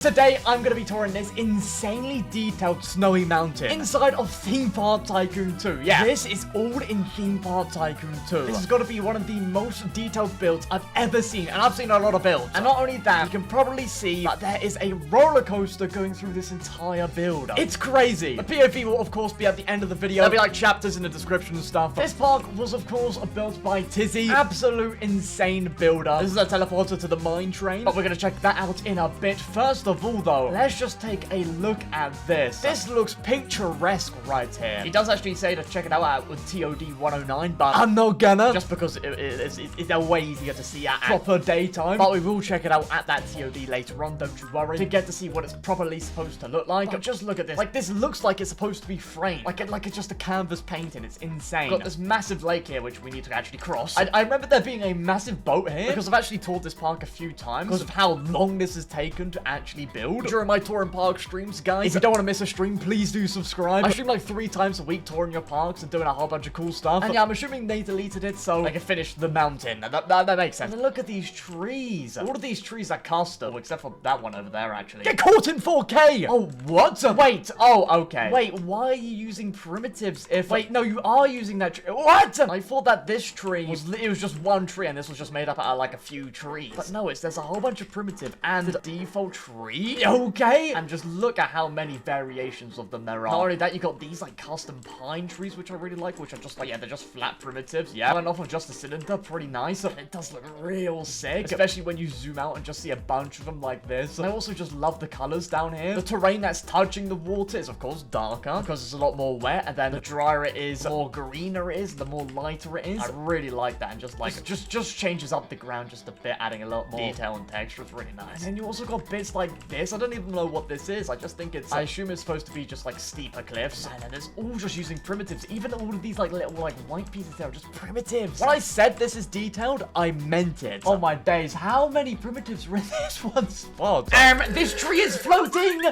Today, I'm going to be touring this insanely detailed snowy mountain inside of Theme Park Tycoon 2. Yeah, this is all in Theme Park Tycoon 2. This has got to be one of the most detailed builds I've ever seen, and I've seen a lot of builds. And not only that, you can probably see that there is a roller coaster going through this entire build. It's crazy. The POV will, of course, be at the end of the video. There'll be like chapters in the description and stuff. This park was, of course, built by Tizzy. Absolute insane builder. This is a teleporter to the mine train, but we're going to check that out in a bit. First of all, though, let's just take a look at this. This looks picturesque right here. He does actually say to check it out with TOD 109, but I'm not gonna, just because it's way easier to see at proper daytime. But we will check it out at that TOD later on, don't you worry, to get to see what it's properly supposed to look like. But just look at this. Like, this looks like it's supposed to be framed. Like it's just a canvas painting. It's insane. Got this massive lake here, which we need to actually cross. I remember there being a massive boat here, because I've actually toured this park a few times because of how long this has taken to actually build during my tour and park streams, guys. If you don't want to miss a stream, please do subscribe. I stream like 3 times a week touring your parks and doing a whole bunch of cool stuff. And yeah, I'm assuming they deleted it so I can finish the mountain. That makes sense. And look at these trees. All of these trees are custom, except for that one over there, actually. Get caught in 4K! Oh, what? Wait. Oh, okay. Wait, why are you using primitives if... Wait, no, you are using that tree. What? I thought that this tree was... It was just one tree and this was just made up out of like a few trees. But no, there's a whole bunch of primitive and the default tree. Okay, and just look at how many variations of them there are. Not only that, you got these like custom pine trees, which I really like, which are just like, yeah, they're just flat primitives. Yeah, went off of just a cylinder, pretty nice. And it does look real sick, especially when you zoom out and just see a bunch of them like this. And I also just love the colors down here. The terrain that's touching the water is of course darker because it's a lot more wet, and then the drier it is, the more greener it is, the more lighter it is. I really like that, and just like it just changes up the ground just a bit, adding a lot more detail and texture. It's really nice. And then you also got bits like this. I don't even know what this is. I just think it's, I assume it's supposed to be just like steeper cliffs, and then it's all just using primitives. Even all of these like little like white pieces there are just primitives. When I said this is detailed, I meant it. Oh my days, how many primitives were in this one spot? This tree is floating.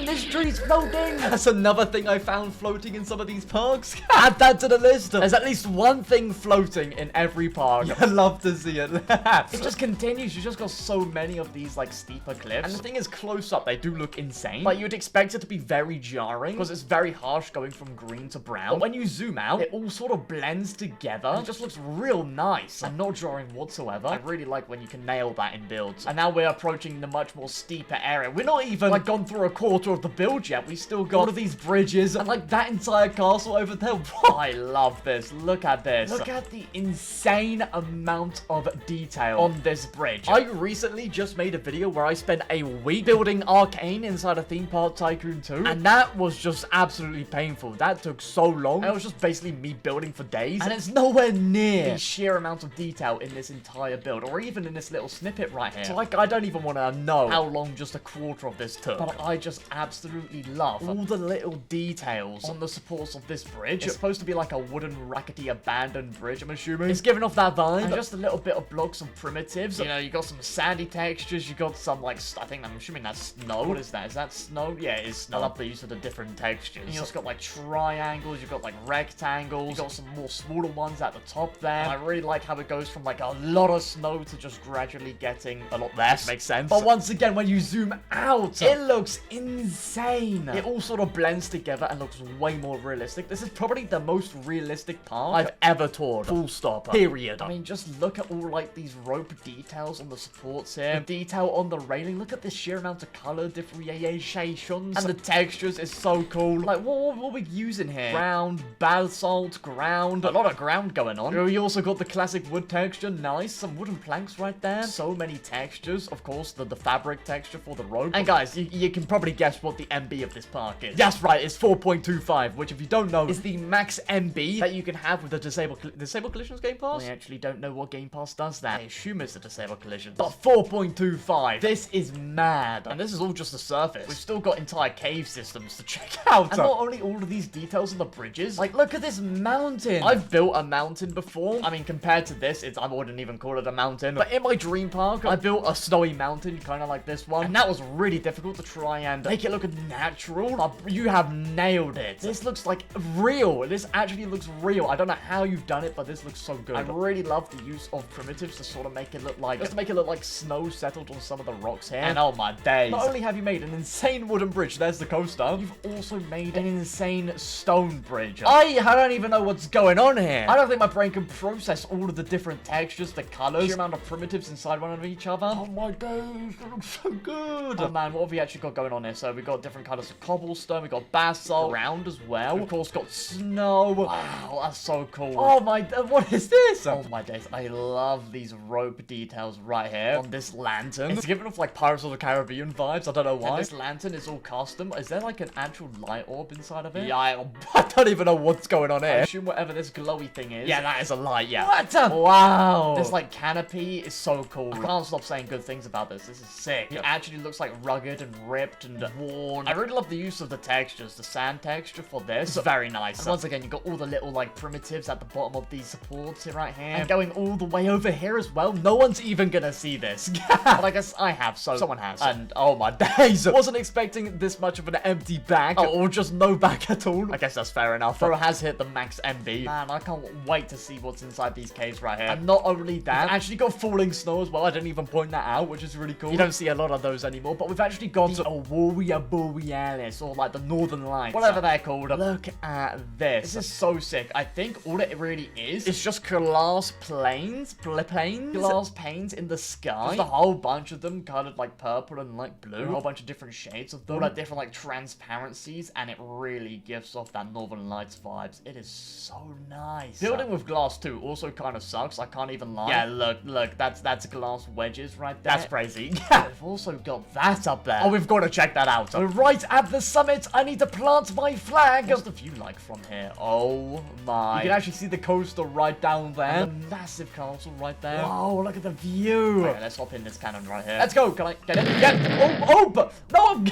This tree is floating. That's another thing I found floating in some of these parks. Add that to the list. There's at least one thing floating in every park. I'd love to see it. It just continues. You just got so many of these like steeper cliffs, and the thing is, close up they do look insane, but you'd expect it to be very jarring because it's very harsh going from green to brown. But when you zoom out, it all sort of blends together and it just looks real nice and not jarring whatsoever. I really like when you can nail that in builds. And now we're approaching the much more steeper area. We're not even like gone through a quarter of the build yet. We still got all of these bridges and like that entire castle over there. I love this. Look at this. Look at the insane amount of detail on this bridge. I recently just made a video where I spent a week building Arcane inside of Theme Park Tycoon 2, and that was just absolutely painful. That took so long. It was just basically me building for days, and it's nowhere near the sheer amount of detail in this entire build, or even in this little snippet right here. So like, I don't even want to know how long just a quarter of this took, but I just absolutely love all the little details on the supports of this bridge. It's supposed to be like a wooden, rackety, abandoned bridge, I'm assuming. It's giving off that vibe. And just a little bit of blocks of primitives. You know, you got some sandy textures, you got some like, I'm assuming that's snow. What is that? Is that snow? Yeah, it is snow. I love the use of the different textures. You just got like triangles, you've got like rectangles, you got some more smaller ones at the top there. And I really like how it goes from like a lot of snow to just gradually getting a lot less. Makes sense. But once again, when you zoom out, it looks insane. It all sort of blends together and looks way more realistic. This is probably the most realistic park I've ever toured. Full stop. Period. I mean, just look at all like these rope details on the supports here. The detail on the railing. Look at the sheer amount of color differentiations, and the textures is so cool. Like, what are we using here? Ground, basalt, ground. A lot of ground going on. We also got the classic wood texture. Nice. Some wooden planks right there. So many textures. Of course, the fabric texture for the rope. And guys, you can probably guess what the MB of this park is. That's right, it's 4.25, which if you don't know, is the max MB that you can have with the Disable Collisions Game Pass. I actually don't know what Game Pass does that. I assume it's the Disable Collisions. But 4.25. This is mad. And this is all just the surface. We've still got entire cave systems to check out. And not only all of these details on the bridges, like look at this mountain. I've built a mountain before. I mean, compared to this, I wouldn't even call it a mountain. But in my dream park, I built a snowy mountain, kind of like this one. And that was really difficult to try and make it look natural. You have nailed it. This looks like real. This actually looks real. I don't know how you've done it, but this looks so good. I really love the use of primitives to sort of make it look like, snow settled on some of the rocks here. And Oh my days. Not only have you made an insane wooden bridge, there's the coaster, you've also made an insane stone bridge. I don't even know what's going on here. I don't think my brain can process all of the different textures, the colors, the amount of primitives inside one of each other. Oh my days, that looks so good. Oh man, what have we actually got going on here? So we got different colors of cobblestone, we got basalt, ground as well. Of course, got snow. Wow, that's so cool. Oh my, what is this? Oh my days, I love these rope details right here on this lantern. It's giving off like Pirates of the Caribbean vibes. I don't know why. And this lantern is all custom. Is there like an actual light orb inside of it? Yeah, I don't even know what's going on here. I assume whatever this glowy thing is. Yeah, that is a light, yeah. What? Wow. This like canopy is so cool. I can't stop saying good things about this. This is sick. It actually looks like rugged and ripped and worn. I really love the use of the textures. The sand texture for this. It's very nice. And once again, you got all the little like primitives at the bottom of these supports here right here. And going all the way over here as well. No one's even gonna see this. But I guess I have, so someone has. And oh my days. Wasn't expecting this much of an empty bag. Or just no bag at all. I guess that's fair enough. Bro has hit the max MB. Man, I can't wait to see what's inside these caves right here. And not only that, we've actually got falling snow as well. I didn't even point that out, which is really cool. You don't see a lot of those anymore, but we've actually got the Aurora Borealis, or like the Northern Lights, whatever they're called. Look at this. This is so sick. I think all it really is just glass planes, glass panes in the sky. Just a whole bunch of them, colored like purple and like blue. A whole bunch of different shades of them, all like different like transparencies, and it really gives off that Northern Lights vibes. It is so nice. Building with glass too also kind of sucks. I can't even lie. Yeah, look, that's glass wedges right there. That's crazy. Yeah, we've also got that up there. Oh, we've got to check that out. We're right at the summit. I need to plant my flag. What's the view like from here? Oh my. You can actually see the coaster right down there. And the massive castle right there. Whoa, look at the view. Okay, let's hop in this cannon right here. Let's go. Can I get it? Get. Oh, but no, I'm.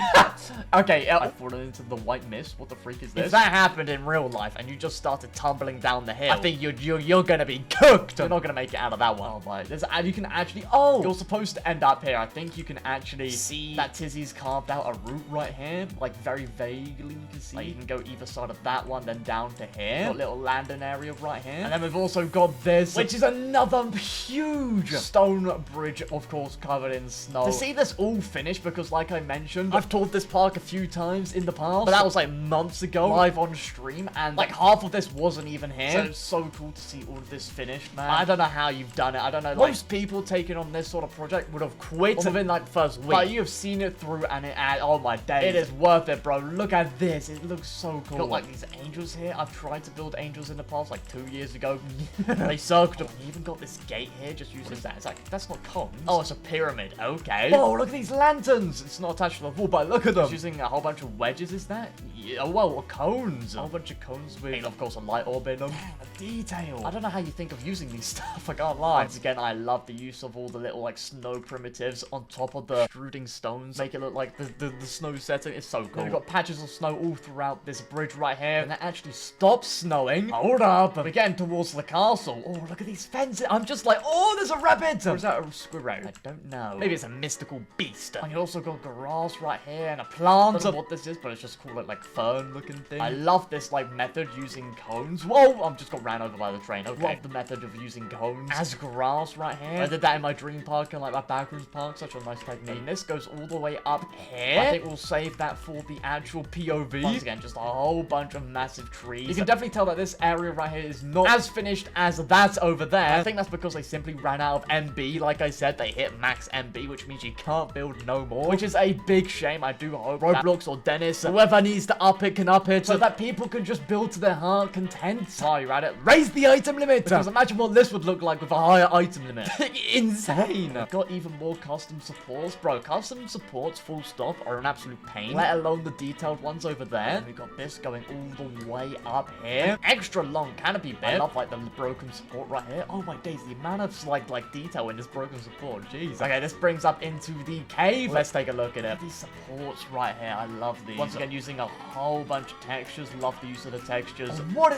Okay, I've fallen into the white mist. What the freak is this? If that happened in real life and you just started tumbling down the hill, I think you're gonna be cooked. You're not gonna make it out of that one. Oh my. You can actually. Oh, you're supposed to end up here. I think you can actually see that Tizzy's carved out a route right here, like very vaguely. You can see. Like, you can go either side of that one, then down to here. Got a little landing area right here, and then we've also got this, which is another huge stone bridge, of course, covered in snow. To see this all finished, because like I mentioned, I've toured this park a few times in the past, but that was like months ago, live on stream, and like half of this wasn't even here. So it's so cool to see all of this finished, man. I don't know how you've done it. I don't know. Like, most people taking on this sort of project would have quit within like the first week, but you have seen it through, and oh my days, it is worth it, bro. Look at this. It looks so cool. Got like these angels here. I've tried to build angels in the past, like 2 years ago. They sucked. You even got this gate here, just using that. It's like, that's not cones. Oh, it's a pyramid. Okay. Oh, look at these lanterns. It's not attached to the wall, but look at them. It's using a whole bunch of wedges, is that? Yeah, oh, well, cones. A whole bunch of cones with, and of course, a light orb in them. Man, the detail. I don't know how you think of using these stuff. I can't lie. Once again, I love the use of all the little, like, snow primitives on top of the extruding stones. Make it look like the snow setting. It's so cool. We've got patches of snow all throughout this bridge right here, and that actually stops snowing. Hold up. We're getting towards the castle. Oh, look at these fences. I'm just like, oh, there's a rabbit. Or is that a squirrel? I don't know. Maybe it's a mystical beast. And you also got grass right here and a plant. I don't know what this is, but it's just cool, like fern looking thing. I love this like method using cones. Whoa, I've just got ran over by the train. Okay. Love the method of using cones as grass right here. I did that in my dream park and like my backrooms park. Such a nice technique. And this goes all the way up here. I think we'll save that for the actual POV. Once again, just a whole bunch of massive trees. You can definitely tell that this area right here is not as finished as that over there. I think that's because they simply ran out of MB. Like I said, they hit max MB, which means you can't build no more, which is a big shame. I do hope Roblox or Dennis, whoever needs to up it, can up it, so that people can just build to their heart content. While you're at it, raise the item limit, because imagine what this would look like with a higher item limit. Insane. I've got even more custom supports, bro. Custom supports, full stop, are an absolute pain, let alone the detailed ones over there. And we got this going all the way up here. Extra long canopy bit. I love like the broken support right here. Oh my days, the amount of like detail in this broken support. Jeez. Okay, this brings up into the cave. Let's take a look at it. These supports right here. I love these. Once again, using a whole bunch of textures. Love the use of the textures. What?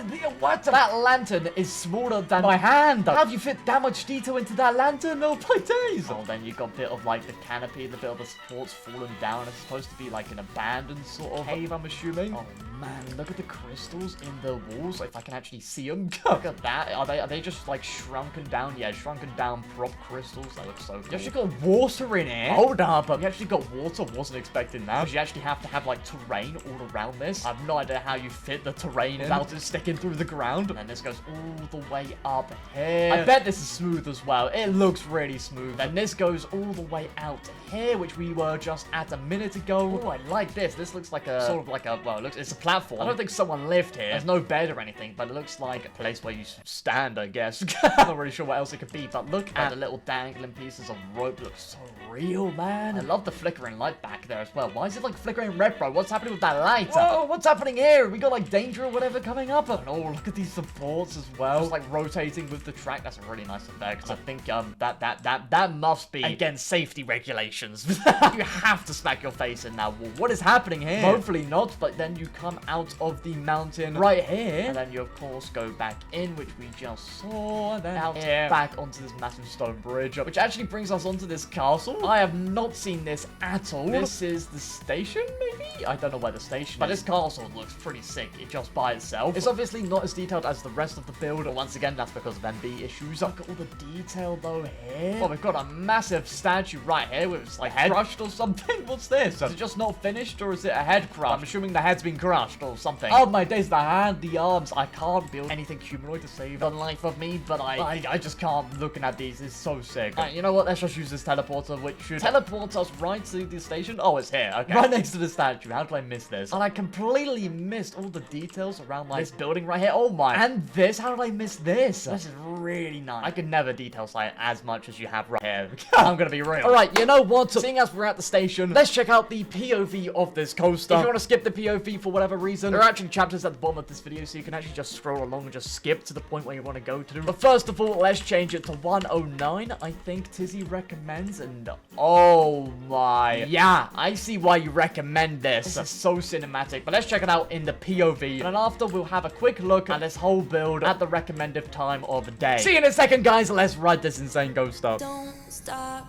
That lantern is smaller than my hand. How do you fit that much detail into that lantern? Oh, my days. Oh, then you got a bit of like the canopy, the bit of the supports falling down. It's supposed to be like an abandoned sort of cave, I'm assuming. Oh man, look at the crystals in the walls. If I can actually see them. Look at that. Are they just like shrunken down? Yeah, shrunken down prop crystals. That looks so cool. You actually got water in it. Hold up. You actually got water. Wasn't expecting that. Because you actually have to have like terrain all around this. I have no idea how you fit the terrain without it sticking through the ground. And then this goes all the way up here. I bet this is smooth as well. It looks really smooth. And this goes all the way out here, which we were just at a minute ago. Oh, I like this. This looks like a sort of like a, well, it's a platform. I don't think someone lived here. There's no bed or anything, but it looks like a place where you stand, I guess. I'm not really sure what else it could be, but look at the little dangling pieces of rope. Looks so real, man. I love the flickering light back there as well. Why is it like flickering red, bro? What's happening with that light? Whoa, what's happening here? We got like danger or whatever coming up. And oh, look at these supports as well. Just like rotating with the track. That's a really nice effect. I think that must be against safety regulations. You have to smack your face in that wall. What is happening here? Hopefully not, but then you come out of the mountain right here. And then you of course go back in, which we just saw. And then out here, back onto this massive stone bridge, which actually brings us onto this castle. I have not seen this at all. This is the station, maybe? I don't know where the station is. But this castle looks pretty sick just by itself. It's obviously not as detailed as the rest of the build. But once again, that's because of MB issues. Look at all the detail though here. Oh, we've got a massive statue right here with its like head crushed or something. What's this? Is it just not finished or is it a head crush? I'm assuming the head's been crushed or something. Oh my days, the hand, the arms. I can't build anything humanoid to save the life of me, but I just can't. Looking at these is so sick. You know what? Let's just use this teleporter, which should teleport us right to the station. Oh, it's here. Okay. Right next to the statue. How did I miss this? And I completely missed all the details around like this building right here. Oh my. And this, how did I miss this? This is really nice. I could never detail site as much as you have right here. I'm gonna be real. Alright, you know what? Seeing as we're at the station, let's check out the POV of this coaster. If you want to skip the POV for whatever reason, there are actually chapters at the bottom of this video, so you can actually just scroll along and just skip to the point where you want to go to. But first of all, let's change it to 109. I think Tizzy recommends, and oh my. Yeah, I see why you recommend this. This is so cinematic, but let's check it out in the POV. And then after, we'll have a quick look at this whole build at the recommended time of the day. See you in a second, guys. Let's ride this insane coaster. Don't stop.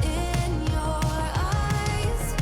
In your eyes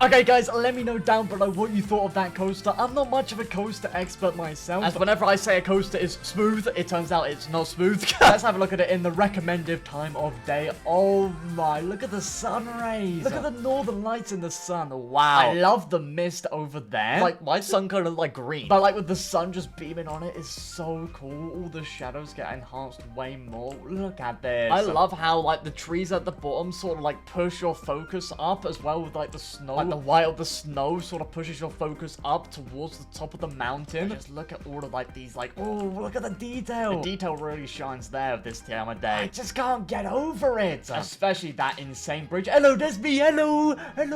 Okay, guys, let me know down below what you thought of that coaster. I'm not much of a coaster expert myself, as whenever I say a coaster is smooth, it turns out it's not smooth. Let's have a look at it in the recommended time of day. Oh my, look at the sun rays. Look at the northern lights in the sun. Wow. I love the mist over there. Like, my sun color look like green, but like with the sun just beaming on it is so cool. All the shadows get enhanced way more. Look at this. I love how like the trees at the bottom sort of like push your focus up as well with like the snow. Like the white of the snow sort of pushes your focus up towards the top of the mountain. Just look at all of like these like, oh, look at the detail. The detail really shines there this time of day. I just can't get over it. Especially that insane bridge. Hello, there's me. Hello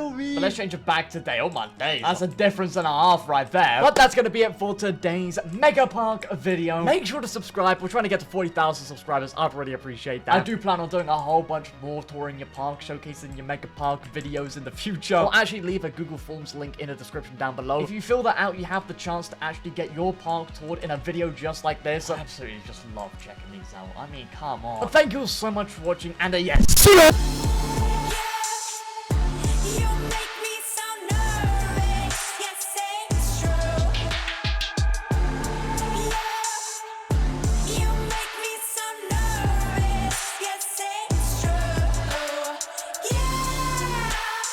me. But let's change it back to day. Oh my days. That's a difference and a half right there. But that's gonna be it for today's Mega Park video. Make sure to subscribe. We're trying to get to 40,000 subscribers. I'd really appreciate that. I do plan on doing a whole bunch more touring your park, showcasing your Mega Park videos in the future. I'll actually leave a Google Forms link in the description down below. If you fill that out, you have the chance to actually get your park toured in a video just like this. I absolutely just love checking these out. I mean, come on. But thank you so much for watching, and yes, see ya!